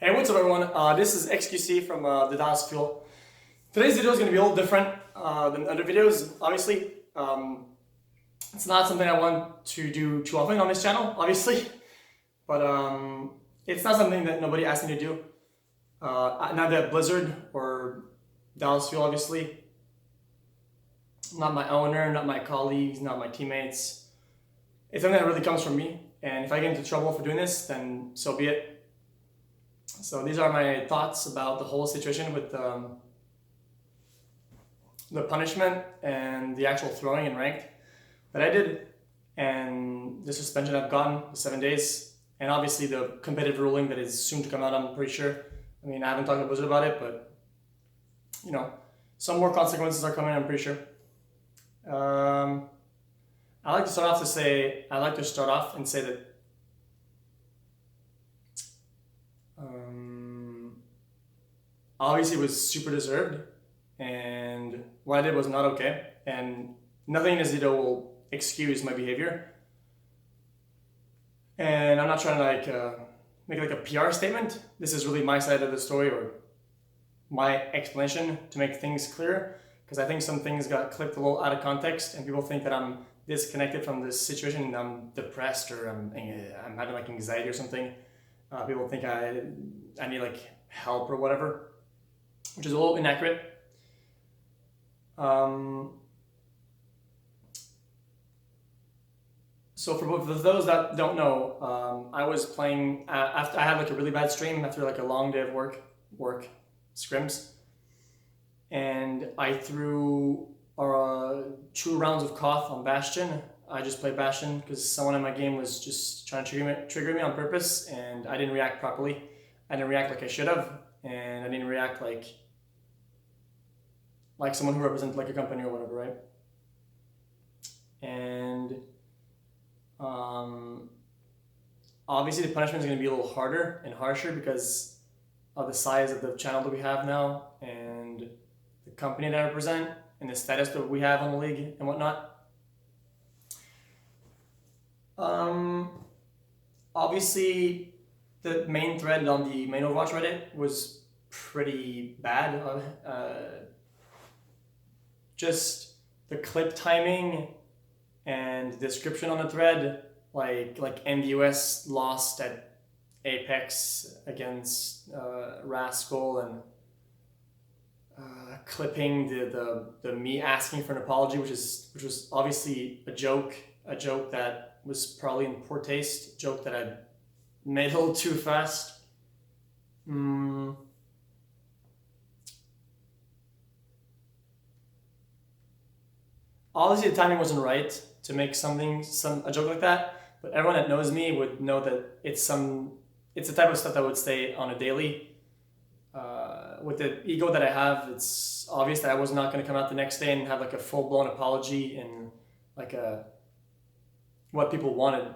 Hey, what's up everyone? This is xQc from the Dallas Fuel. Today's video is going to be a little different than other videos, obviously. It's not something I want to do too often on this channel, obviously. But it's not something that nobody asked me to do. Neither Blizzard or Dallas Fuel, obviously. Not my owner, not my colleagues, not my teammates. It's something that really comes from me. And if I get into trouble for doing this, then so be it. So these are my thoughts about the whole situation with the punishment and the actual throwing in ranked that I did, and the suspension I've gotten, the 7 days, and obviously the competitive ruling that is soon to come out, I'm pretty sure. I mean, I haven't talked to Blizzard about it, but you know, some more consequences are coming, I'm pretty sure. I'd like to start off and say that obviously it was super deserved, and what I did was not okay, and nothing in this video will excuse my behavior. And I'm not trying to make like a PR statement. This is really my side of the story, or my explanation to make things clear, because I think some things got clipped a little out of context, and people think that I'm disconnected from this situation and I'm depressed, or I'm having like anxiety or something. People think I need like help or whatever, which is a little inaccurate. So for those that don't know, I was playing after I had like a really bad stream after like a long day of work scrims, and I threw 2 rounds of Koth on Bastion. I just played Bastion because someone in my game was just trying to trigger me on purpose, and I didn't react properly. I didn't react like I should have, and I didn't react like someone who represents like a company or whatever, right? And obviously the punishment is going to be a little harder and harsher because of the size of the channel that we have now, and the company that I represent, and the status that we have on the league and whatnot. Obviously, the main thread on the main Overwatch Reddit was pretty bad. Just the clip timing and description on the thread, like MDUS lost at Apex against Rascal, and clipping the me asking for an apology, which was obviously a joke that was probably in poor taste, a joke that I made a little too fast. Obviously the timing wasn't right to make a joke like that, but everyone that knows me would know that it's the type of stuff that would stay on a daily. With the ego that I have, it's obvious that I was not going to come out the next day and have like a full-blown apology and like what people wanted.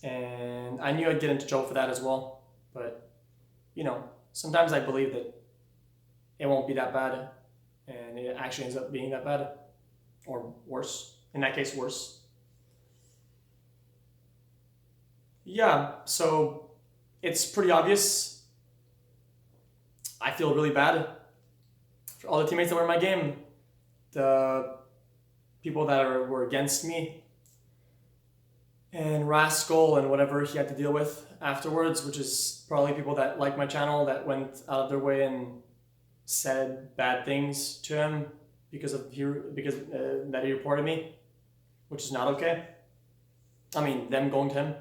And I knew I'd get into trouble for that as well. But, sometimes I believe that it won't be that bad, and it actually ends up being that bad. Or worse. In that case, worse. Yeah, so it's pretty obvious. I feel really bad for all the teammates that were in my game, the people that were against me, and Rascal and whatever he had to deal with afterwards, which is probably people that like my channel that went out of their way and said bad things to him because that he reported me, which is not okay. I mean, them going to him.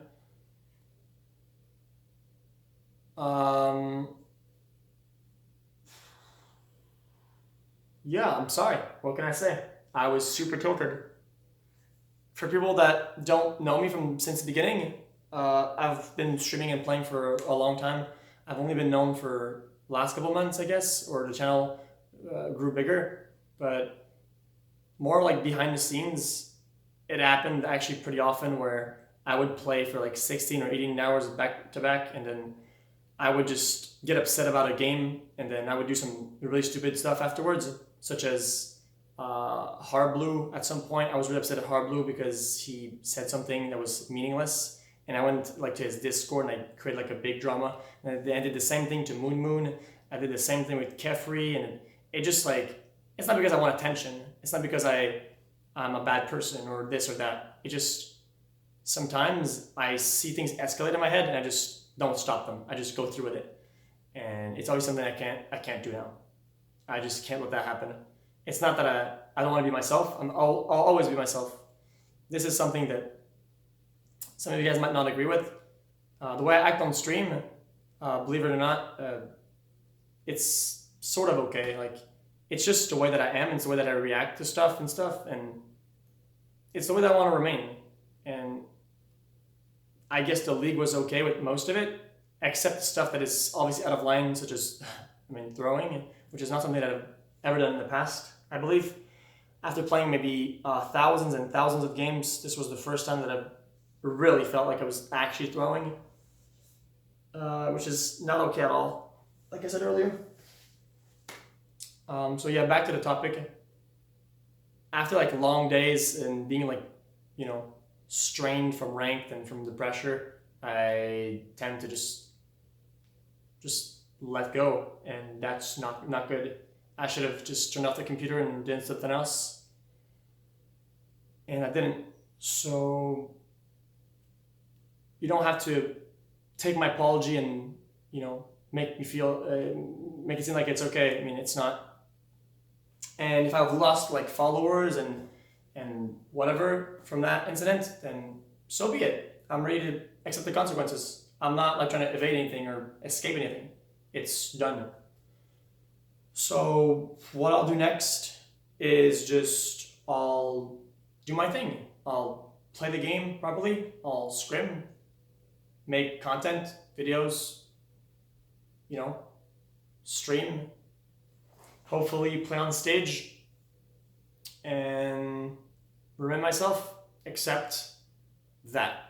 Yeah, I'm sorry. What can I say? I was super tilted. For people that don't know me since the beginning, I've been streaming and playing for a long time. I've only been known for the last couple months, I guess, or the channel grew bigger. But more like behind the scenes, it happened actually pretty often where I would play for like 16 or 18 hours back to back, and then I would just get upset about a game, and then I would do some really stupid stuff afterwards, such as Hard Blue. At some point, I was really upset at Hard Blue because he said something that was meaningless, and I went like to his Discord and I created like a big drama. And I did the same thing to Moon. I did the same thing with Kefri, and it just like, it's not because I want attention. It's not because I'm a bad person or this or that. It just, sometimes I see things escalate in my head and I just don't stop them. I just go through with it. And it's always something I can't do now. I just can't let that happen. It's not that I don't want to be myself. I'll always be myself. This is something that some of you guys might not agree with. The way I act on stream, believe it or not, it's sort of okay. Like, it's just the way that I am, and it's the way that I react to stuff, and it's the way that I want to remain. And I guess the league was okay with most of it, except the stuff that is obviously out of line, such as, throwing, which is not something that I've ever done in the past. I believe after playing maybe thousands and thousands of games, this was the first time that I've really felt like I was actually throwing, which is not okay at all, like I said earlier. So yeah, back to the topic. After like long days and being like, strained from ranked and from the pressure, I tend to just let go, and that's not good. I should have just turned off the computer and did something else, and I didn't. So you don't have to take my apology and make me feel make it seem like it's okay. It's not. And if I've lost like followers and whatever from that incident, then so be it. I'm ready to accept the consequences. I'm not like trying to evade anything or escape anything. It's done. So what I'll do next is just I'll do my thing. I'll play the game properly. I'll scrim, make content, videos, stream, hopefully play on stage, and remain myself, except that.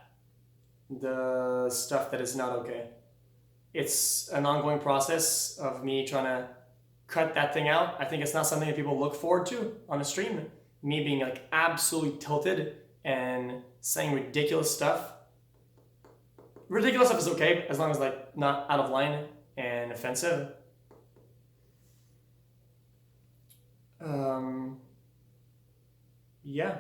The stuff that is not okay. It's an ongoing process of me trying to cut that thing out. I think it's not something that people look forward to on a stream. Me being like absolutely tilted and saying ridiculous stuff. Ridiculous stuff is okay as long as like not out of line and offensive. Yeah.